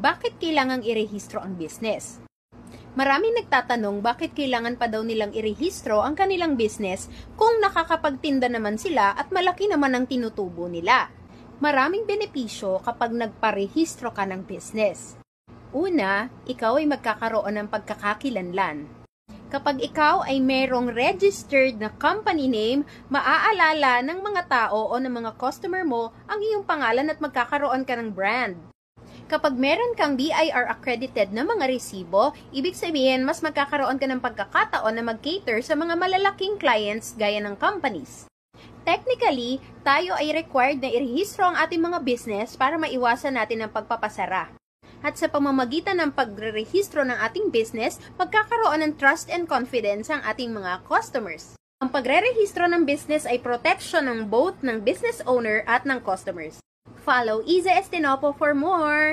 Bakit kailangang irehistro ang business? Maraming nagtatanong bakit kailangan pa daw nilang irehistro ang kanilang business kung nakakapagtinda naman sila at malaki naman ang tinutubo nila. Maraming benepisyo kapag nagparehistro ka ng business. Una, ikaw ay magkakaroon ng pagkakakilanlan. Kapag ikaw ay merong registered na company name, maaalala ng mga tao o ng mga customer mo ang iyong pangalan at magkakaroon ka ng brand. Kapag meron kang BIR accredited na mga resibo, ibig sabihin mas magkakaroon ka ng pagkakataon na mag-cater sa mga malalaking clients gaya ng companies. Technically, tayo ay required na irehistro ang ating mga business para maiwasan natin ang pagpapasara. At sa pamamagitan ng pagrerehistro ng ating business, magkakaroon ng trust and confidence ang ating mga customers. Ang pagrerehistro ng business ay protection ng both ng business owner at ng customers. Follow Iza Estenopo for more!